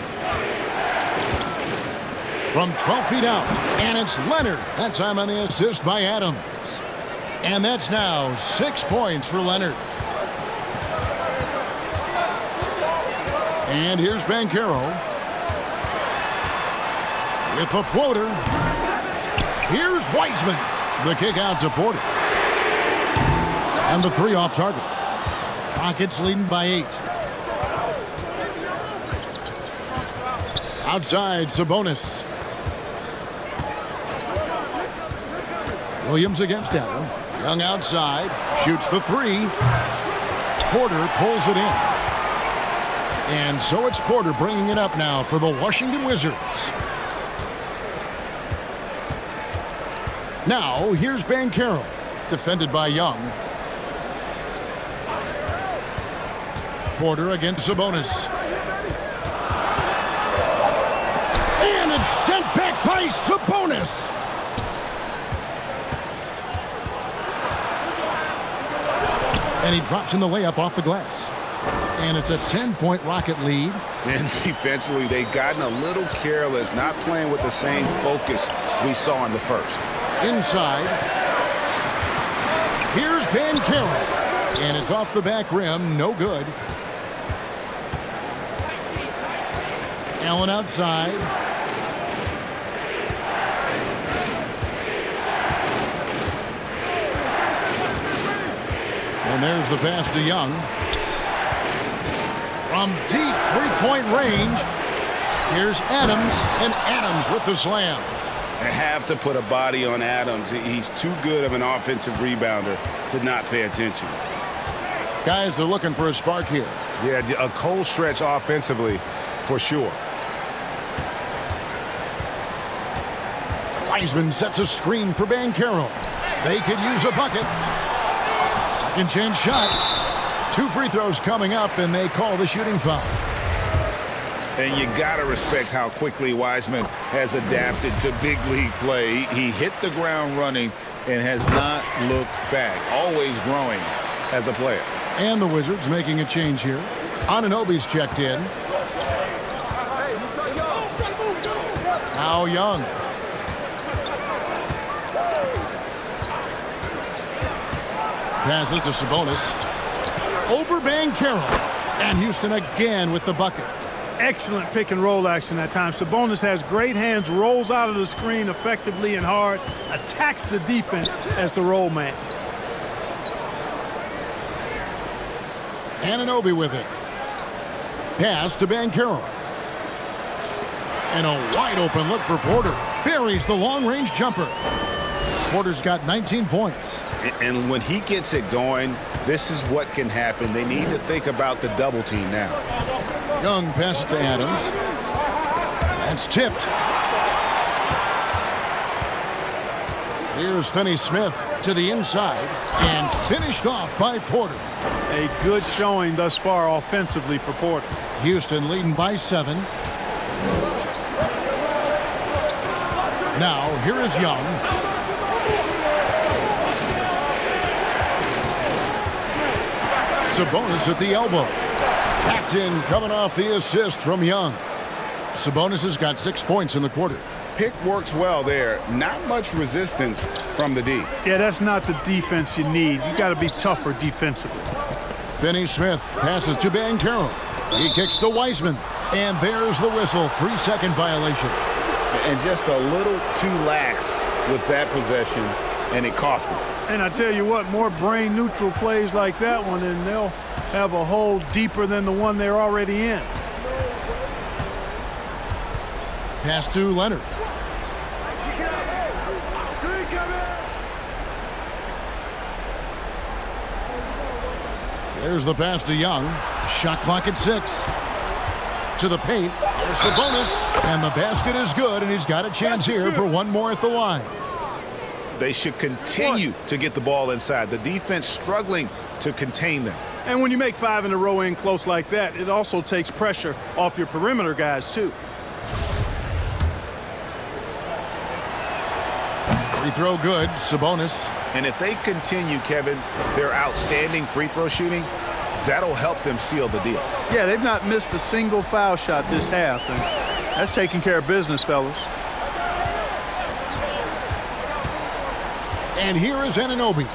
From 12 feet out, and it's Leonard. That time on the assist by Adams. And that's now 6 points for Leonard. And here's Banchero with the floater. Here's Wiseman. The kick out to Porter. And the three off target. Rockets leading by 8. Outside, Sabonis. Williams against Allen. Young outside. Shoots the three. Porter pulls it in. And so it's Porter bringing it up now for the Washington Wizards. Now, here's Banchero. Defended by Young. Porter against Sabonis. And it's sent back by Sabonis. And he drops in the layup off the glass. And it's a 10-point Rocket lead. And defensively, they've gotten a little careless, not playing with the same focus we saw in the first. Inside. Here's Banchero. And it's off the back rim. No good. Allen outside. And there's the pass to Young. From deep three-point range, here's Adams, and Adams with the slam. They have to put a body on Adams. He's too good of an offensive rebounder to not pay attention. Guys are looking for a spark here. Yeah, a cold stretch offensively for sure. Wiseman sets a screen for Banchero. They could use a bucket. Second chance shot. 2 free throws coming up, and they call the shooting foul. And you got to respect how quickly Wiseman has adapted to big league play. He hit the ground running and has not looked back, always growing as a player. And the Wizards making a change here. Anunoby's checked in. Now Young. Passes to Sabonis. Over Banchero. And Houston again with the bucket. Excellent pick and roll action that time. Sabonis has great hands, rolls out of the screen effectively and hard, attacks the defense as the roll man. Anunoby with it. Pass to Banchero. And a wide open look for Porter. Buries the long-range jumper. Porter's got 19 points. And when he gets it going, this is what can happen. They need to think about the double team now. Young passes to Adams. That's tipped. Here's Finney-Smith to the inside and finished off by Porter. A good showing thus far offensively for Porter. Houston leading by 7. Now here is Young. Sabonis at the elbow. That's in, coming off the assist from Young. Sabonis has got 6 points in the quarter. Pick works well there. Not much resistance from the D. Yeah, that's not the defense you need. You got to be tougher defensively. Finney-Smith passes to Banchero. He kicks to Wiseman. And there's the whistle. 3-second violation. And just a little too lax with that possession, and it cost him. And I tell you what, more brain-neutral plays like that one, and they'll have a hole deeper than the one they're already in. Pass to Leonard. There's the pass to Young. Shot clock at 6. To the paint. There's Sabonis. And the basket is good, and he's got a chance here for one more at the line. They should continue to get the ball inside. The defense struggling to contain them. And when you make 5 in a row in close like that, it also takes pressure off your perimeter guys, too. Free throw good. Sabonis. And if they continue, Kevin, their outstanding free throw shooting, that'll help them seal the deal. Yeah, they've not missed a single foul shot this half, and that's taking care of business, fellas. And here is Anunoby.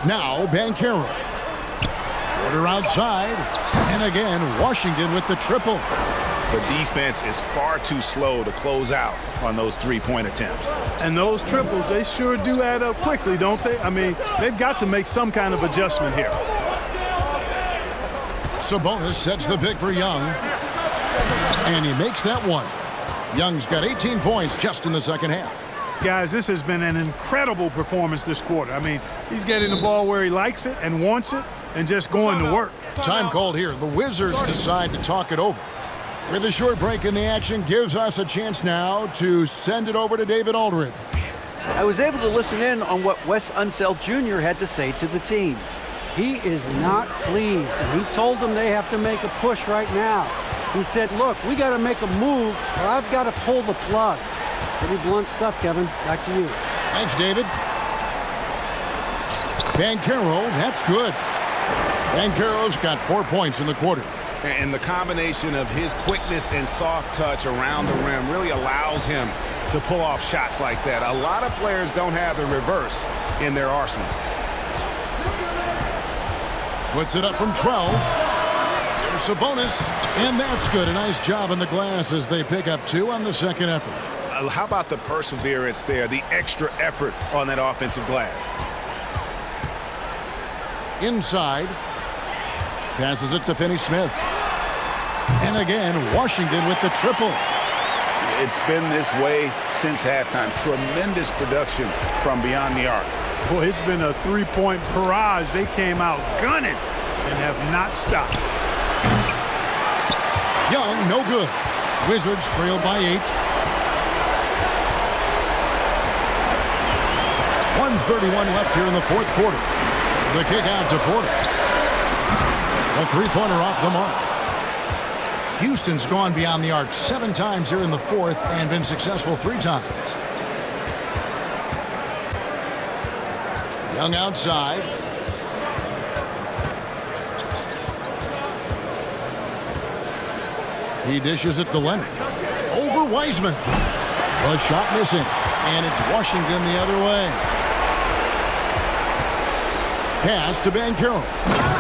Now Banchero. Porter outside. And again, Washington with the triple. The defense is far too slow to close out on those three-point attempts. And those triples, they sure do add up quickly, don't they? I mean, they've got to make some kind of adjustment here. Sabonis sets the pick for Young. And he makes that one. Young's got 18 points just in the second half. Guys, this has been an incredible performance this quarter. I mean, he's getting the ball where he likes it and wants it and just going to work. Time called here. The Wizards decide to talk it over. With a short break in the action, gives us a chance now to send it over to David Aldridge. I was able to listen in on what Wes Unseld Jr. had to say to the team. He is not pleased, and he told them they have to make a push right now. He said, look, we got to make a move, or I've got to pull the plug. Pretty blunt stuff, Kevin. Back to you. Thanks, David. Banchero, that's good. Banchero's got 4 points in the quarter. And the combination of his quickness and soft touch around the rim really allows him to pull off shots like that. A lot of players don't have the reverse in their arsenal. Puts it up from 12. There's Sabonis, and that's good. A nice job in the glass as they pick up 2 on the second effort. How about the perseverance there, the extra effort on that offensive glass? Inside. Passes it to Finney-Smith. And again, Washington with the triple. It's been this way since halftime. Tremendous production from beyond the arc. Boy, it's been a three-point barrage. They came out gunning and have not stopped. Young, no good. Wizards trailed by 8. 1:31 left here in the fourth quarter. The kick out to Porter. A three-pointer off the mark. Houston's gone beyond the arc 7 times here in the fourth and been successful 3 times. Young outside. He dishes it to Leonard. Over Wiseman. A shot missing. And it's Washington the other way. Pass to Banchero.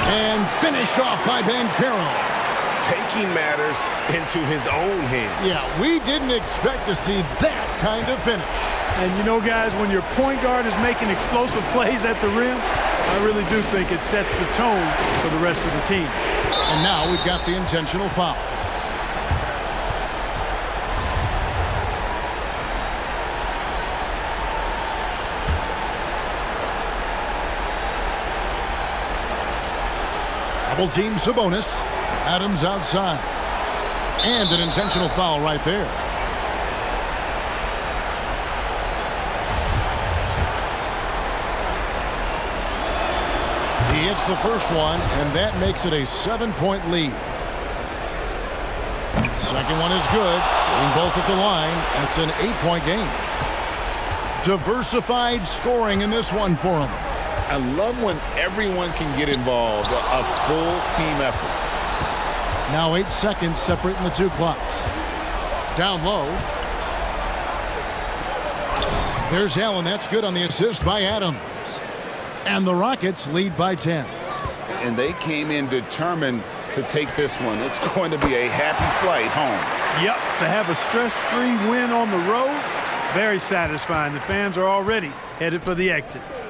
And finished off by Banchero. Taking matters into his own hands. Yeah, we didn't expect to see that kind of finish. And you know, guys, when your point guard is making explosive plays at the rim, I really do think it sets the tone for the rest of the team. And now we've got the intentional foul. Double team Sabonis. Adams outside. And an intentional foul right there. He hits the first one, and that makes it a 7-point lead. Second one is good. Getting both at the line, and it's an 8-point game. Diversified scoring in this one for him. I love when everyone can get involved, a full team effort. Now 8 seconds separating the 2 clocks. Down low. There's Allen. That's good on the assist by Adams. And the Rockets lead by 10. And they came in determined to take this one. It's going to be a happy flight home. Yep, to have a stress-free win on the road, very satisfying. The fans are already headed for the exits.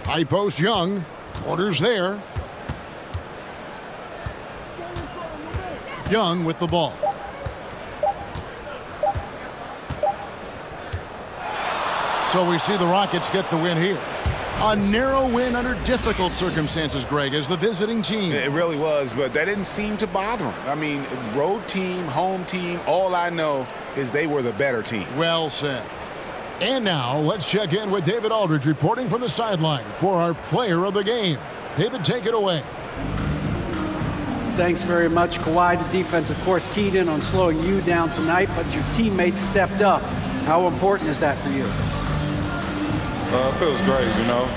High post Young. Porter's there. Young with the ball. So we see the Rockets get the win here. A narrow win under difficult circumstances, Greg, as the visiting team. It really was, but that didn't seem to bother them. I mean, road team, home team, all I know is they were the better team. Well said. And now let's check in with David Aldridge reporting from the sideline for our player of the game. David, take it away. Thanks very much, Kawhi. The defense, of course, keyed in on slowing you down tonight, but your teammates stepped up. How important is that for you? It feels great, you know.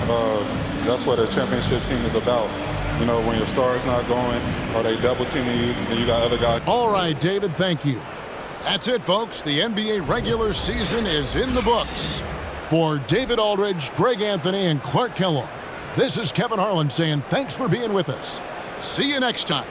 That's what a championship team is about. You know, when your star's not going or they double teaming you and you got other guys. All right, David, thank you. That's it, folks. The NBA regular season is in the books. For David Aldridge, Greg Anthony, and Clark Kellogg, this is Kevin Harlan saying thanks for being with us. See you next time.